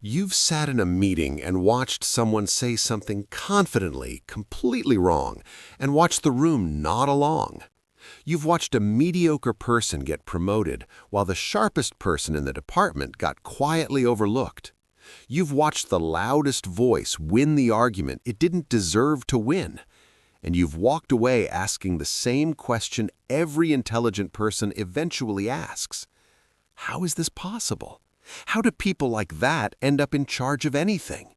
You've sat in a meeting and watched someone say something confidently, completely wrong, and watched the room nod along. You've watched a mediocre person get promoted while the sharpest person in the department got quietly overlooked. You've watched the loudest voice win the argument it didn't deserve to win. And you've walked away asking the same question every intelligent person eventually asks. How is this possible? How do people like that end up in charge of anything?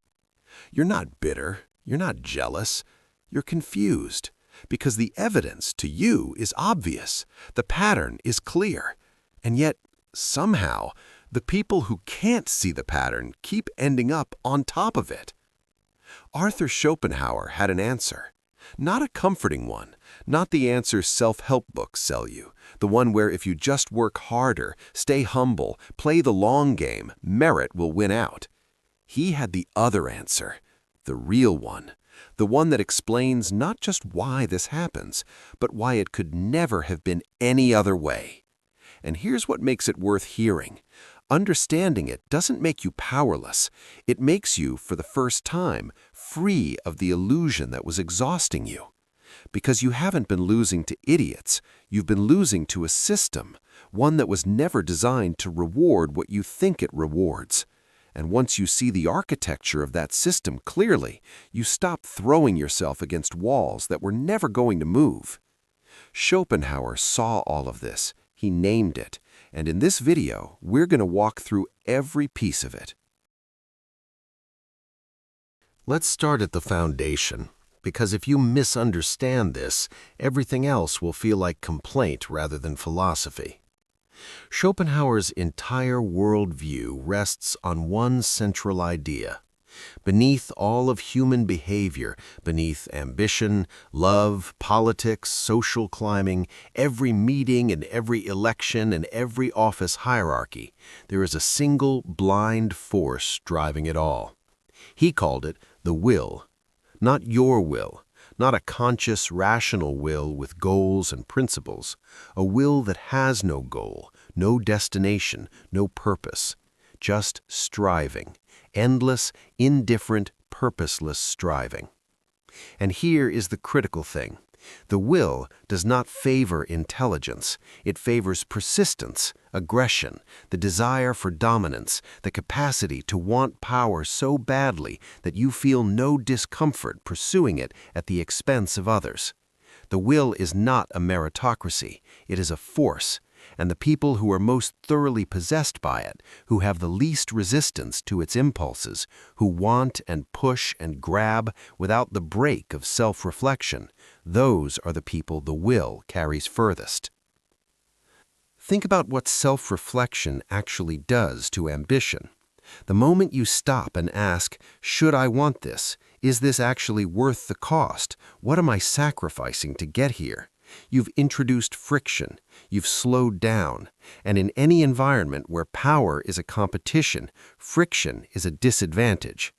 You're not bitter, you're not jealous, you're confused, because the evidence to you is obvious, the pattern is clear, and yet, somehow, the people who can't see the pattern keep ending up on top of it. Arthur Schopenhauer had an answer. Not a comforting one, not the answer self-help books sell you, the one where if you just work harder, stay humble, play the long game, merit will win out. He had the other answer, the real one, the one that explains not just why this happens, but why it could never have been any other way. And here's what makes it worth hearing. Understanding it doesn't make you powerless. It makes you, for the first time, free of the illusion that was exhausting you. Because you haven't been losing to idiots, you've been losing to a system, one that was never designed to reward what you think it rewards. And once you see the architecture of that system clearly, you stop throwing yourself against walls that were never going to move. Schopenhauer saw all of this. He named it. And in this video, we're going to walk through every piece of it. Let's start at the foundation, because if you misunderstand this, everything else will feel like complaint rather than philosophy. Schopenhauer's entire worldview rests on one central idea. Beneath all of human behavior, beneath ambition, love, politics, social climbing, every meeting and every election and every office hierarchy, there is a single blind force driving it all. He called it the will. Not your will, not a conscious, rational will with goals and principles, a will that has no goal, no destination, no purpose, just striving. Endless, indifferent, purposeless striving. And here is the critical thing. The will does not favor intelligence. It favors persistence, aggression, the desire for dominance, the capacity to want power so badly that you feel no discomfort pursuing it at the expense of others. The will is not a meritocracy. It is a force. And the people who are most thoroughly possessed by it, who have the least resistance to its impulses, who want and push and grab without the break of self-reflection, those are the people the will carries furthest. Think about what self-reflection actually does to ambition. The moment you stop and ask, should I want this? Is this actually worth the cost? What am I sacrificing to get here? You've introduced friction, you've slowed down, and in any environment where power is a competition, friction is a disadvantage.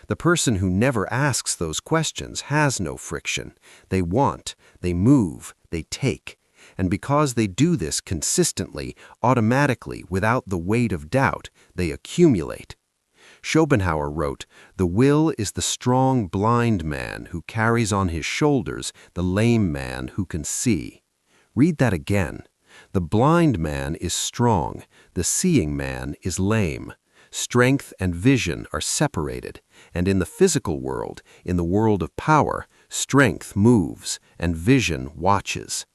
The person who never asks those questions has no friction. They want, they move, they take. And because they do this consistently, automatically, without the weight of doubt, they accumulate. Schopenhauer wrote, "The will is the strong blind man who carries on his shoulders the lame man who can see." Read that again. The blind man is strong, the seeing man is lame. Strength and vision are separated, and in the physical world, in the world of power, strength moves and vision watches.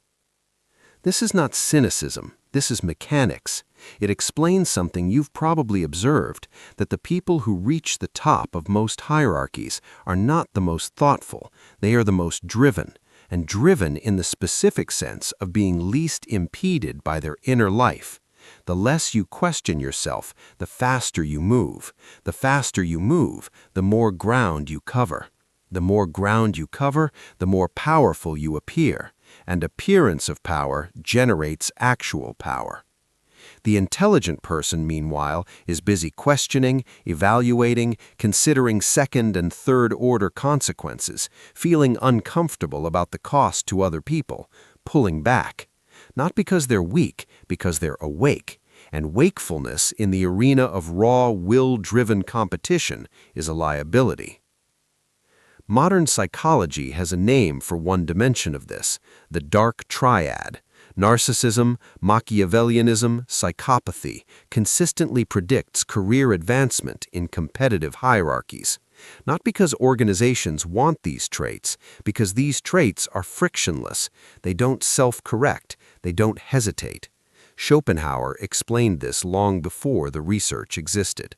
This is not cynicism, this is mechanics. It explains something you've probably observed, that the people who reach the top of most hierarchies are not the most thoughtful, they are the most driven, and driven in the specific sense of being least impeded by their inner life. The less you question yourself, the faster you move. The faster you move, the more ground you cover. The more ground you cover, the more powerful you appear, and appearance of power generates actual power. The intelligent person, meanwhile, is busy questioning, evaluating, considering second and third order consequences, feeling uncomfortable about the cost to other people, pulling back. Not because they're weak, because they're awake. and wakefulness in the arena of raw, will-driven competition is a liability. Modern psychology has a name for one dimension of this, the dark triad. Narcissism, Machiavellianism, psychopathy consistently predicts career advancement in competitive hierarchies. Not because organizations want these traits, because these traits are frictionless. They don't self-correct, they don't hesitate. Schopenhauer explained this long before the research existed.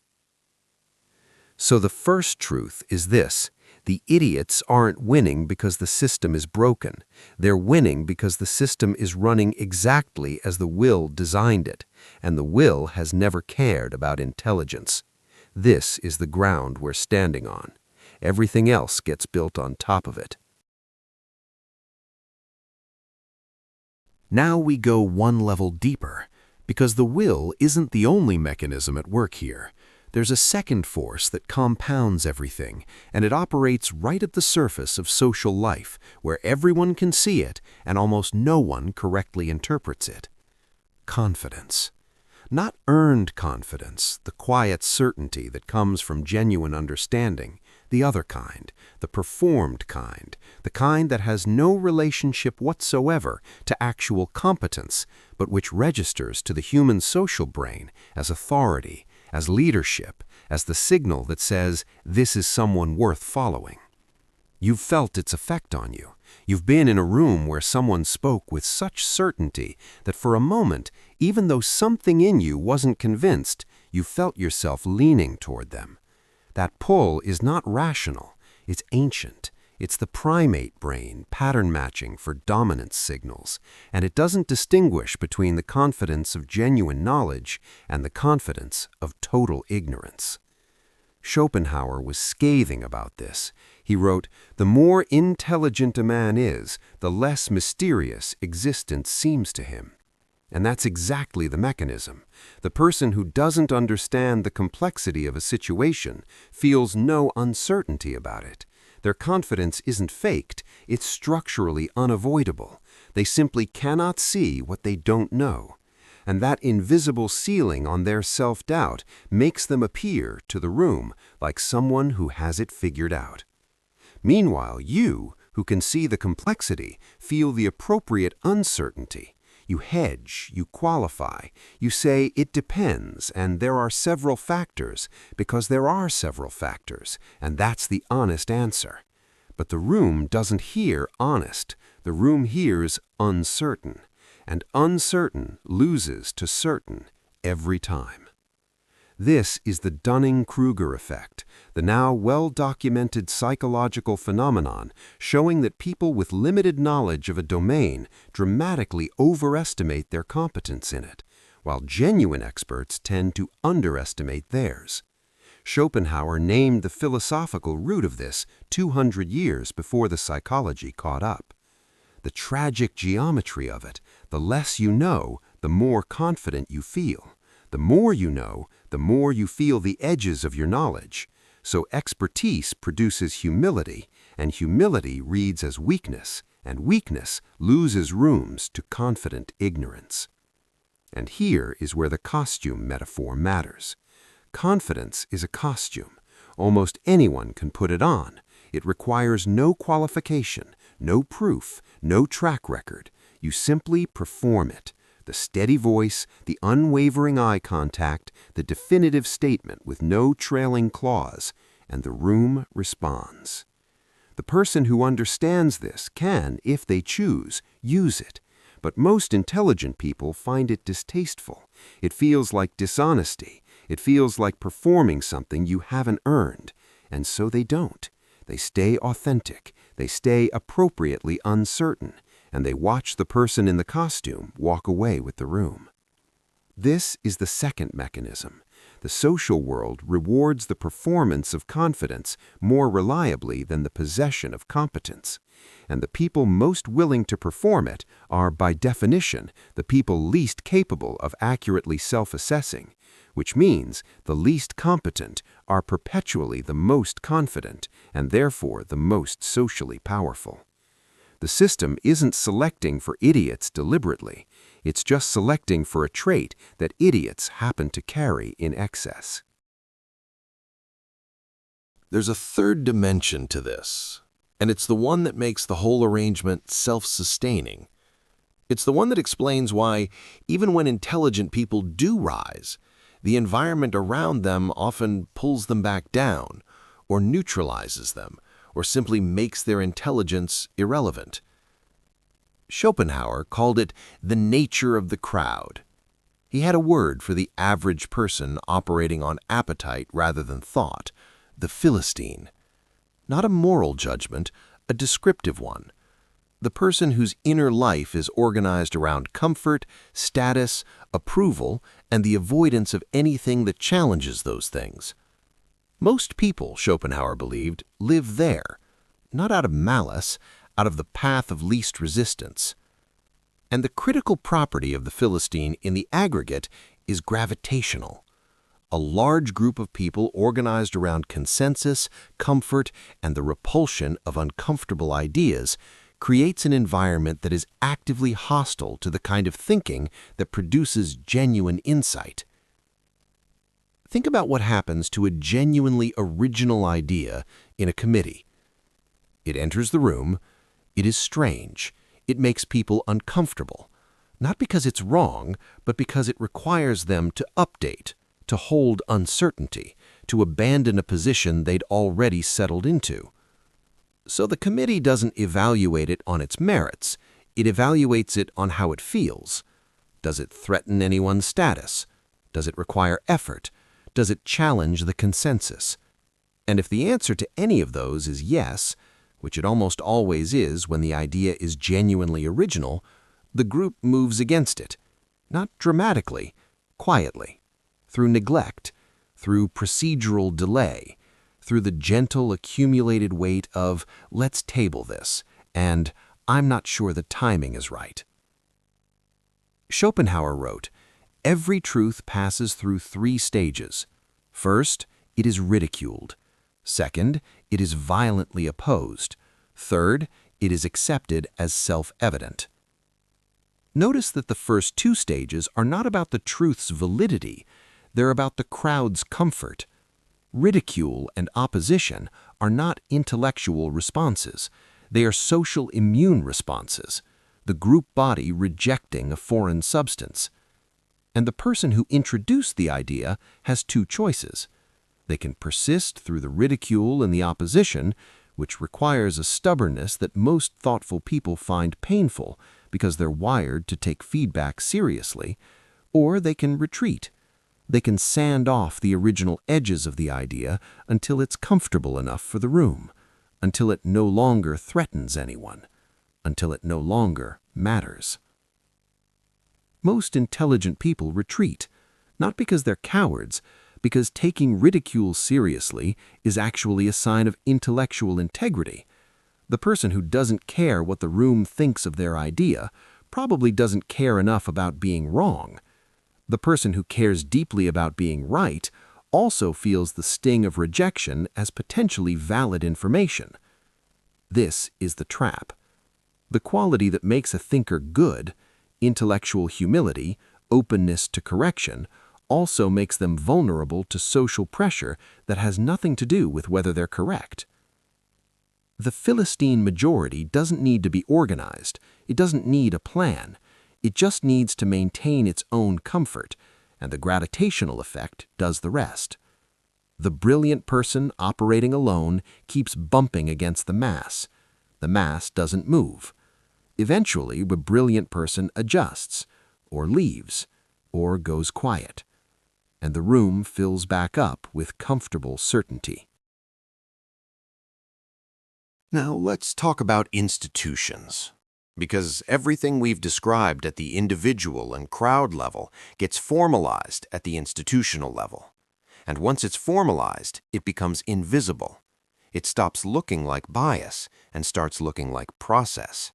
So the first truth is this: the idiots aren't winning because the system is broken. They're winning because the system is running exactly as the will designed it, and the will has never cared about intelligence. This is the ground we're standing on. Everything else gets built on top of it. Now we go one level deeper, because the will isn't the only mechanism at work here. There's a second force that compounds everything, and it operates right at the surface of social life, where everyone can see it and almost no one correctly interprets it. Confidence. Not earned confidence, the quiet certainty that comes from genuine understanding, the other kind, the performed kind, the kind that has no relationship whatsoever to actual competence, but which registers to the human social brain as authority, as leadership, as the signal that says, this is someone worth following. You've felt its effect on you. You've been in a room where someone spoke with such certainty that for a moment, even though something in you wasn't convinced, you felt yourself leaning toward them. That pull is not rational, it's ancient. It's the primate brain pattern matching for dominance signals, and it doesn't distinguish between the confidence of genuine knowledge and the confidence of total ignorance. Schopenhauer was scathing about this. He wrote, "The more intelligent a man is, the less mysterious existence seems to him." And that's exactly the mechanism. The person who doesn't understand the complexity of a situation feels no uncertainty about it. Their confidence isn't faked, it's structurally unavoidable. They simply cannot see what they don't know. And that invisible ceiling on their self-doubt makes them appear to the room like someone who has it figured out. Meanwhile, you, who can see the complexity, feel the appropriate uncertainty. You hedge, you qualify, you say it depends and there are several factors because there are several factors, and that's the honest answer. But the room doesn't hear honest, the room hears uncertain, and uncertain loses to certain every time. This is the Dunning-Kruger effect, the now well-documented psychological phenomenon showing that people with limited knowledge of a domain dramatically overestimate their competence in it, while genuine experts tend to underestimate theirs. Schopenhauer named the philosophical root of this 200 years before the psychology caught up. The tragic geometry of it, the less you know, the more confident you feel. The more you know, the more you feel the edges of your knowledge. So expertise produces humility, and humility reads as weakness, and weakness loses rooms to confident ignorance. And here is where the costume metaphor matters. Confidence is a costume. Almost anyone can put it on. It requires no qualification, no proof, no track record. You simply perform it. The steady voice, the unwavering eye contact, the definitive statement with no trailing clause, and the room responds. The person who understands this can, if they choose, use it. But most intelligent people find it distasteful. It feels like dishonesty. It feels like performing something you haven't earned. And so they don't. They stay authentic. They stay appropriately uncertain. And they watch the person in the costume walk away with the room. This is the second mechanism. The social world rewards the performance of confidence more reliably than the possession of competence. And the people most willing to perform it are, by definition, the people least capable of accurately self-assessing, which means the least competent are perpetually the most confident and therefore the most socially powerful. The system isn't selecting for idiots deliberately. It's just selecting for a trait that idiots happen to carry in excess. There's a third dimension to this, and it's the one that makes the whole arrangement self-sustaining. It's the one that explains why, even when intelligent people do rise, the environment around them often pulls them back down, or neutralizes them, or simply makes their intelligence irrelevant. Schopenhauer called it the nature of the crowd. He had a word for the average person operating on appetite rather than thought, the Philistine. Not a moral judgment, a descriptive one. The person whose inner life is organized around comfort, status, approval, and the avoidance of anything that challenges those things. Most people, Schopenhauer believed, live there, not out of malice, out of the path of least resistance. And the critical property of the Philistine in the aggregate is gravitational. A large group of people organized around consensus, comfort, and the repulsion of uncomfortable ideas creates an environment that is actively hostile to the kind of thinking that produces genuine insight. Think about what happens to a genuinely original idea in a committee. It enters the room. It is strange. It makes people uncomfortable, not because it's wrong, but because it requires them to update, to hold uncertainty, to abandon a position they'd already settled into. So the committee doesn't evaluate it on its merits. It evaluates it on how it feels. Does it threaten anyone's status? Does it require effort? Does it challenge the consensus? And if the answer to any of those is yes, which it almost always is when the idea is genuinely original, the group moves against it, not dramatically, quietly, through neglect, through procedural delay, through the gentle accumulated weight of "let's table this" and "I'm not sure the timing is right." Schopenhauer wrote, "Every truth passes through 3 stages. First, it is ridiculed. Second, it is violently opposed. Third, it is accepted as self-evident." Notice that the first 2 stages are not about the truth's validity. They're about the crowd's comfort. Ridicule and opposition are not intellectual responses. They are social immune responses, the group body rejecting a foreign substance. And the person who introduced the idea has 2 choices. They can persist through the ridicule and the opposition, which requires a stubbornness that most thoughtful people find painful because they're wired to take feedback seriously, or they can retreat. They can sand off the original edges of the idea until it's comfortable enough for the room, until it no longer threatens anyone, until it no longer matters. Most intelligent people retreat, not because they're cowards, because taking ridicule seriously is actually a sign of intellectual integrity. The person who doesn't care what the room thinks of their idea probably doesn't care enough about being wrong. The person who cares deeply about being right also feels the sting of rejection as potentially valid information. This is the trap. The quality that makes a thinker good, intellectual humility, openness to correction, also makes them vulnerable to social pressure that has nothing to do with whether they're correct. The Philistine majority doesn't need to be organized. It doesn't need a plan. It just needs to maintain its own comfort, and the gravitational effect does the rest. The brilliant person operating alone keeps bumping against the mass. The mass doesn't move. Eventually, the brilliant person adjusts, or leaves, or goes quiet, and the room fills back up with comfortable certainty. Now let's talk about institutions. Because everything we've described at the individual and crowd level gets formalized at the institutional level. And once it's formalized, it becomes invisible. It stops looking like bias and starts looking like process.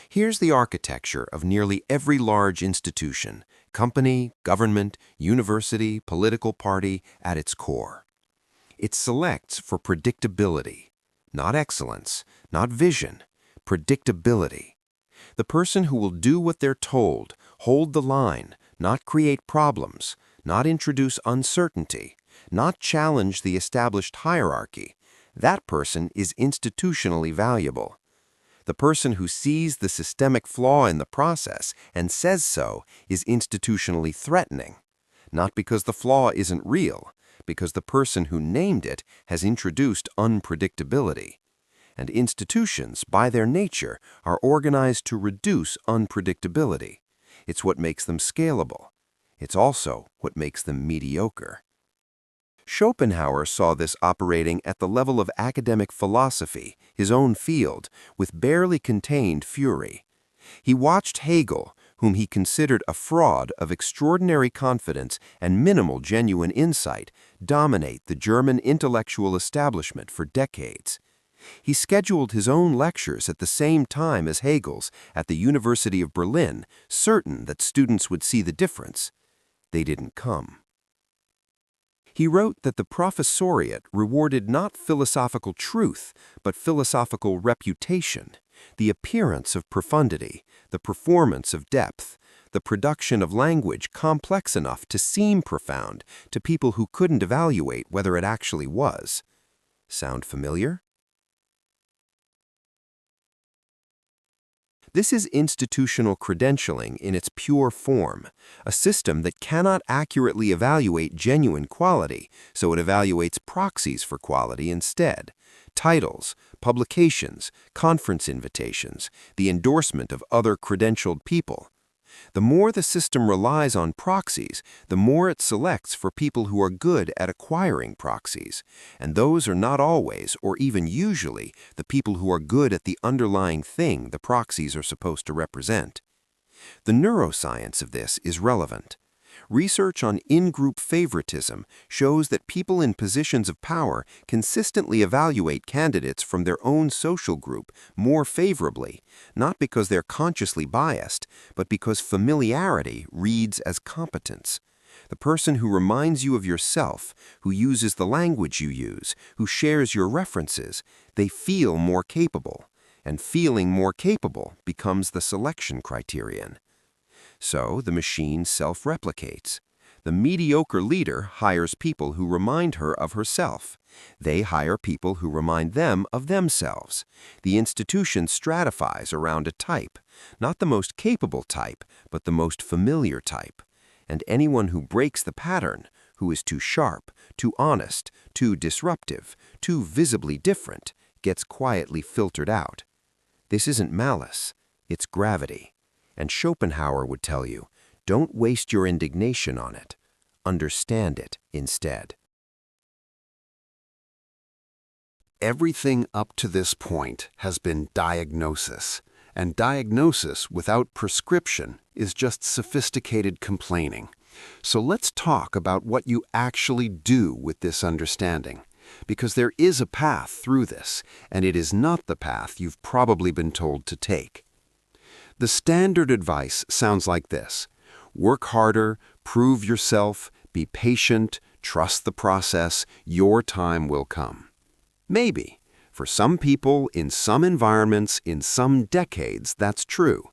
Here's the architecture of nearly every large institution, company, government, university, political party at its core. It selects for predictability, not excellence, not vision, predictability. The person who will do what they're told, hold the line, not create problems, not introduce uncertainty, not challenge the established hierarchy, that person is institutionally valuable. The person who sees the systemic flaw in the process and says so is institutionally threatening, not because the flaw isn't real, because the person who named it has introduced unpredictability. And institutions, by their nature, are organized to reduce unpredictability. It's what makes them scalable. It's also what makes them mediocre. Schopenhauer saw this operating at the level of academic philosophy, his own field, with barely contained fury. He watched Hegel, whom he considered a fraud of extraordinary confidence and minimal genuine insight, dominate the German intellectual establishment for decades. He scheduled his own lectures at the same time as Hegel's at the University of Berlin, certain that students would see the difference. They didn't come. He wrote that the professoriate rewarded not philosophical truth, but philosophical reputation, the appearance of profundity, the performance of depth, the production of language complex enough to seem profound to people who couldn't evaluate whether it actually was. Sound familiar? This is institutional credentialing in its pure form, a system that cannot accurately evaluate genuine quality, so it evaluates proxies for quality instead. Titles, publications, conference invitations, the endorsement of other credentialed people. The more the system relies on proxies, the more it selects for people who are good at acquiring proxies, and those are not always, or even usually, the people who are good at the underlying thing the proxies are supposed to represent. The neuroscience of this is relevant. Research on in-group favoritism shows that people in positions of power consistently evaluate candidates from their own social group more favorably, not because they're consciously biased, but because familiarity reads as competence. The person who reminds you of yourself, who uses the language you use, who shares your references, they feel more capable, and feeling more capable becomes the selection criterion. So the machine self-replicates. The mediocre leader hires people who remind her of herself. They hire people who remind them of themselves. The institution stratifies around a type, not the most capable type, but the most familiar type. And anyone who breaks the pattern, who is too sharp, too honest, too disruptive, too visibly different, gets quietly filtered out. This isn't malice, it's gravity. And Schopenhauer would tell you, don't waste your indignation on it. Understand it instead. Everything up to this point has been diagnosis, and diagnosis without prescription is just sophisticated complaining. So let's talk about what you actually do with this understanding, because there is a path through this, and it is not the path you've probably been told to take. The standard advice sounds like this: work harder, prove yourself, be patient, trust the process, your time will come. Maybe. For some people, in some environments, in some decades, that's true.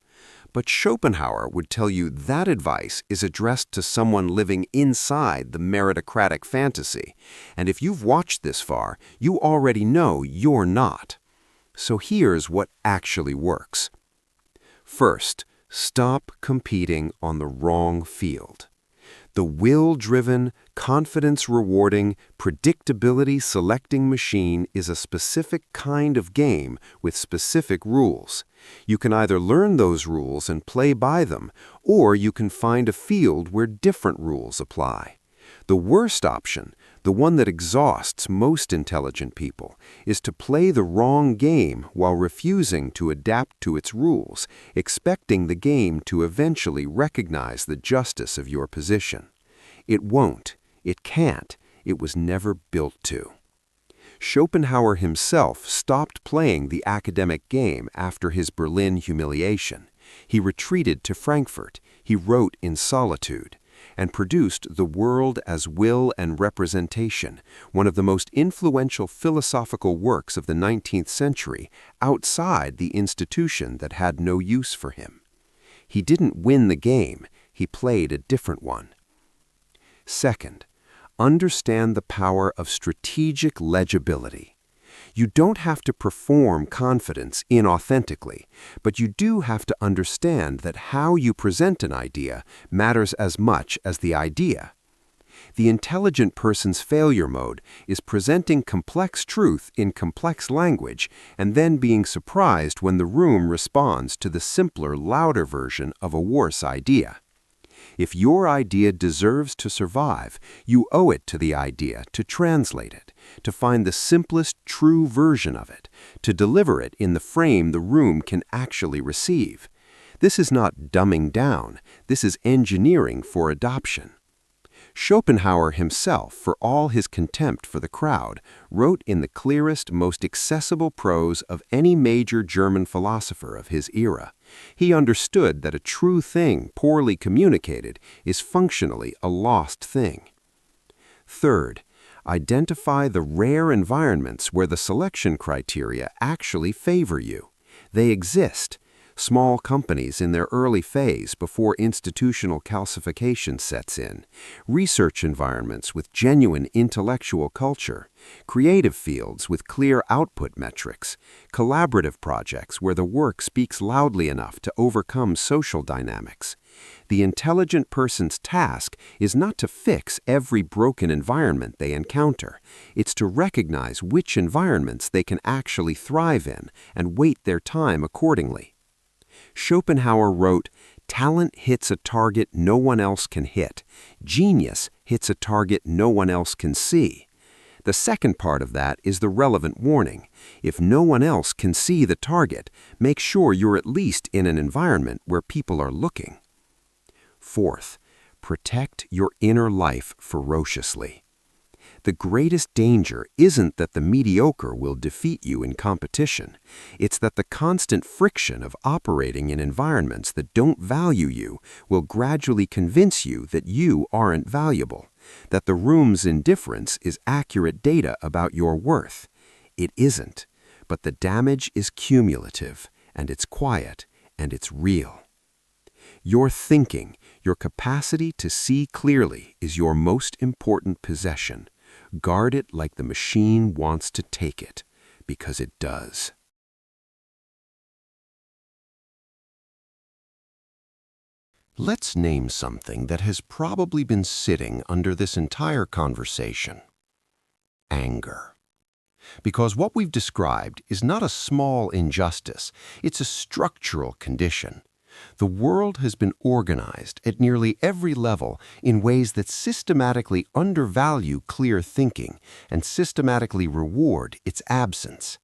But Schopenhauer would tell you that advice is addressed to someone living inside the meritocratic fantasy. And if you've watched this far, you already know you're not. So here's what actually works. First, stop competing on the wrong field. The will-driven, confidence-rewarding, predictability-selecting machine is a specific kind of game with specific rules. You can either learn those rules and play by them, or you can find a field where different rules apply. The worst option, the one that exhausts most intelligent people, is to play the wrong game while refusing to adapt to its rules, expecting the game to eventually recognize the justice of your position. It won't. It can't. It was never built to. Schopenhauer himself stopped playing the academic game after his Berlin humiliation. He retreated to Frankfurt. He wrote in solitude, and produced The World as Will and Representation, one of the most influential philosophical works of the 19th century, outside the institution that had no use for him. He didn't win the game, he played a different one. Second, understand the power of strategic legibility. You don't have to perform confidence inauthentically, but you do have to understand that how you present an idea matters as much as the idea. The intelligent person's failure mode is presenting complex truth in complex language and then being surprised when the room responds to the simpler, louder version of a worse idea. If your idea deserves to survive, you owe it to the idea to translate it, to find the simplest, true version of it, to deliver it in the frame the room can actually receive. This is not dumbing down, this is engineering for adoption. Schopenhauer himself, for all his contempt for the crowd, wrote in the clearest, most accessible prose of any major German philosopher of his era. He understood that a true thing poorly communicated is functionally a lost thing. Third, identify the rare environments where the selection criteria actually favor you. They exist. Small companies in their early phase before institutional calcification sets in, research environments with genuine intellectual culture, creative fields with clear output metrics, collaborative projects where the work speaks loudly enough to overcome social dynamics. The intelligent person's task is not to fix every broken environment they encounter. It's to recognize which environments they can actually thrive in and weight their time accordingly. Schopenhauer wrote, "Talent hits a target no one else can hit. Genius hits a target no one else can see." The second part of that is the relevant warning. If no one else can see the target, make sure you're at least in an environment where people are looking. Fourth, protect your inner life ferociously. The greatest danger isn't that the mediocre will defeat you in competition. It's that the constant friction of operating in environments that don't value you will gradually convince you that you aren't valuable, that the room's indifference is accurate data about your worth. It isn't, but the damage is cumulative, and it's quiet, and it's real. Your thinking, your capacity to see clearly, is your most important possession. Guard it like the machine wants to take it, because it does. Let's name something that has probably been sitting under this entire conversation. Anger. Because what we've described is not a small injustice, it's a structural condition. The world has been organized at nearly every level in ways that systematically undervalue clear thinking and systematically reward its absence.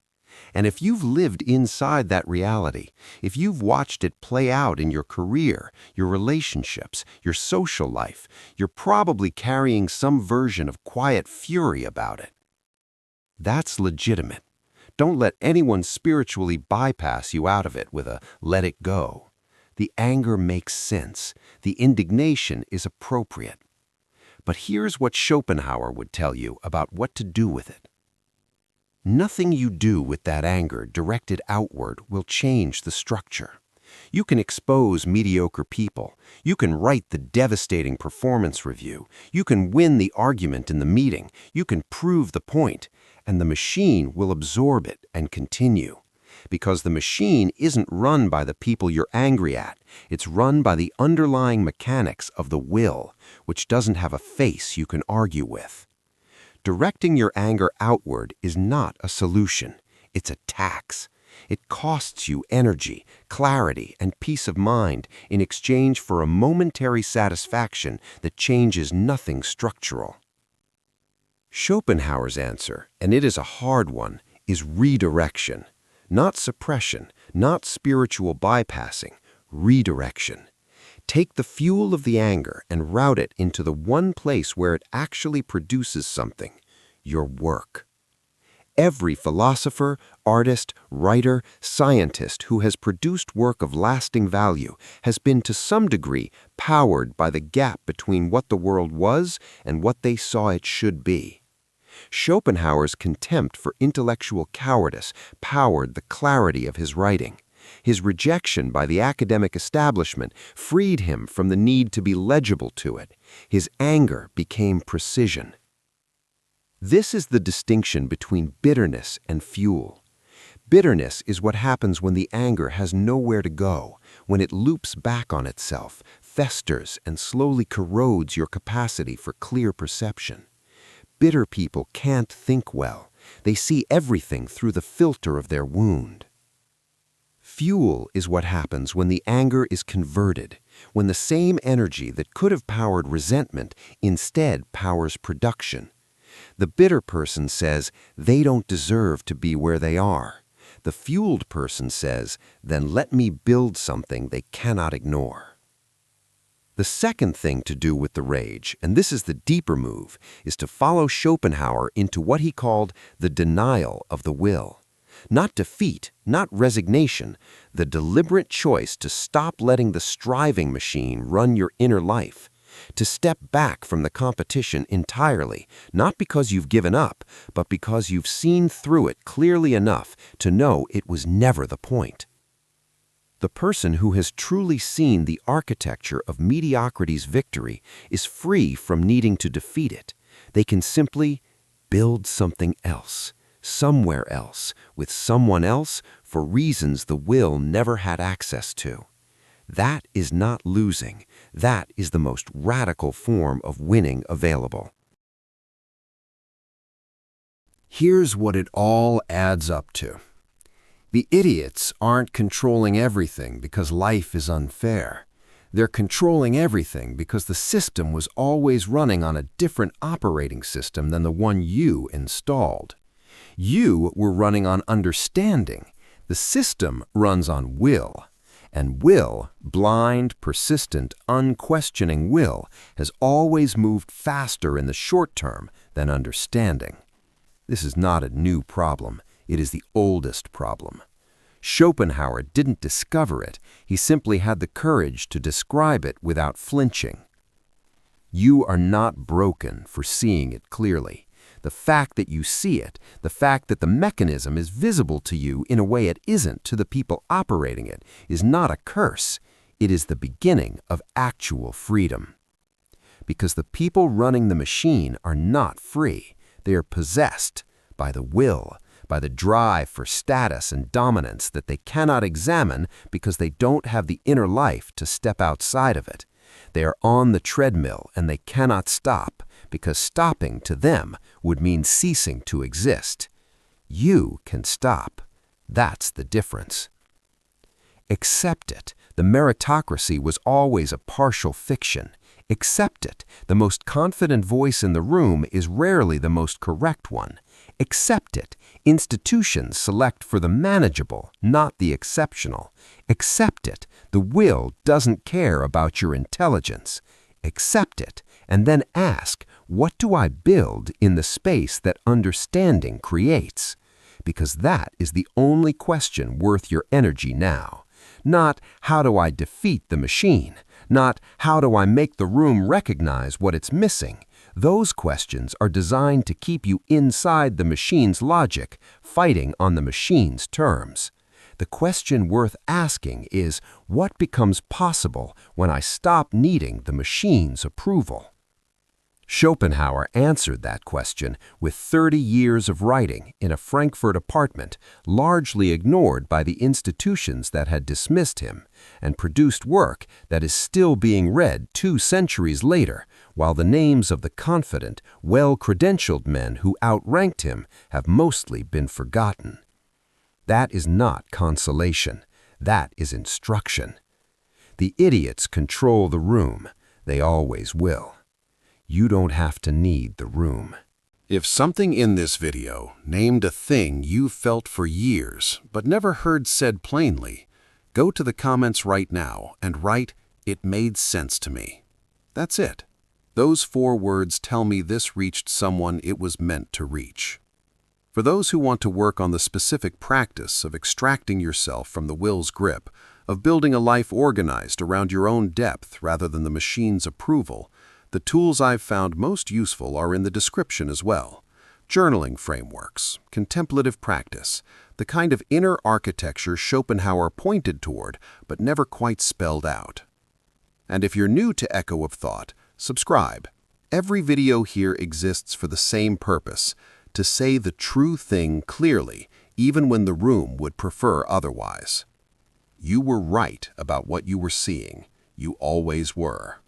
And if you've lived inside that reality, if you've watched it play out in your career, your relationships, your social life, you're probably carrying some version of quiet fury about it. That's legitimate. Don't let anyone spiritually bypass you out of it with a "let it go." The anger makes sense. The indignation is appropriate. But here's what Schopenhauer would tell you about what to do with it. Nothing you do with that anger directed outward will change the structure. You can expose mediocre people. You can write the devastating performance review. You can win the argument in the meeting. You can prove the point. And the machine will absorb it and continue. Because the machine isn't run by the people you're angry at. It's run by the underlying mechanics of the will, which doesn't have a face you can argue with. Directing your anger outward is not a solution. It's a tax. It costs you energy, clarity, and peace of mind in exchange for a momentary satisfaction that changes nothing structural. Schopenhauer's answer, and it is a hard one, is redirection. Not suppression, not spiritual bypassing, redirection. Take the fuel of the anger and route it into the one place where it actually produces something, your work. Every philosopher, artist, writer, scientist who has produced work of lasting value has been to some degree powered by the gap between what the world was and what they saw it should be. Schopenhauer's contempt for intellectual cowardice powered the clarity of his writing. His rejection by the academic establishment freed him from the need to be legible to it. His anger became precision. This is the distinction between bitterness and fuel. Bitterness is what happens when the anger has nowhere to go, when it loops back on itself, festers, and slowly corrodes your capacity for clear perception. Bitter people can't think well. They see everything through the filter of their wound. Fuel is what happens when the anger is converted, when the same energy that could have powered resentment instead powers production. The bitter person says they don't deserve to be where they are. The fueled person says, then let me build something they cannot ignore. The second thing to do with the rage, and this is the deeper move, is to follow Schopenhauer into what he called the denial of the will. Not defeat, not resignation, the deliberate choice to stop letting the striving machine run your inner life, to step back from the competition entirely, not because you've given up, but because you've seen through it clearly enough to know it was never the point. The person who has truly seen the architecture of mediocrity's victory is free from needing to defeat it. They can simply build something else, somewhere else, with someone else for reasons the will never had access to. That is not losing. That is the most radical form of winning available. Here's what it all adds up to. The idiots aren't controlling everything because life is unfair. They're controlling everything because the system was always running on a different operating system than the one you installed. You were running on understanding. The system runs on will. And will, blind, persistent, unquestioning will, has always moved faster in the short term than understanding. This is not a new problem. It is the oldest problem. Schopenhauer didn't discover it. He simply had the courage to describe it without flinching. You are not broken for seeing it clearly. The fact that you see it, the fact that the mechanism is visible to you in a way it isn't to the people operating it, is not a curse. It is the beginning of actual freedom. Because the people running the machine are not free. They are possessed by the will, by the drive for status and dominance that they cannot examine because they don't have the inner life to step outside of it. They are on the treadmill and they cannot stop, because stopping to them would mean ceasing to exist. You can stop. That's the difference. Accept it. The meritocracy was always a partial fiction. Accept it. The most confident voice in the room is rarely the most correct one. Accept it. Institutions select for the manageable, not the exceptional. Accept it. The will doesn't care about your intelligence. Accept it, and then ask, what do I build in the space that understanding creates? Because that is the only question worth your energy now. Not, how do I defeat the machine? Not, how do I make the room recognize what it's missing? Those questions are designed to keep you inside the machine's logic, fighting on the machine's terms. The question worth asking is, what becomes possible when I stop needing the machine's approval? Schopenhauer answered that question with 30 years of writing in a Frankfurt apartment, largely ignored by the institutions that had dismissed him, and produced work that is still being read 2 centuries later, while the names of the confident, well-credentialed men who outranked him have mostly been forgotten. That is not consolation. That is instruction. The idiots control the room. They always will. You don't have to need the room. If something in this video named a thing you've felt for years but never heard said plainly, go to the comments right now and write, "It made sense to me." That's it. Those 4 words tell me this reached someone it was meant to reach. For those who want to work on the specific practice of extracting yourself from the will's grip, of building a life organized around your own depth rather than the machine's approval, the tools I've found most useful are in the description as well. journaling frameworks, contemplative practice, the kind of inner architecture Schopenhauer pointed toward but never quite spelled out. And if you're new to Echo of Thought, subscribe. Every video here exists for the same purpose, to say the true thing clearly, even when the room would prefer otherwise. You were right about what you were seeing. You always were.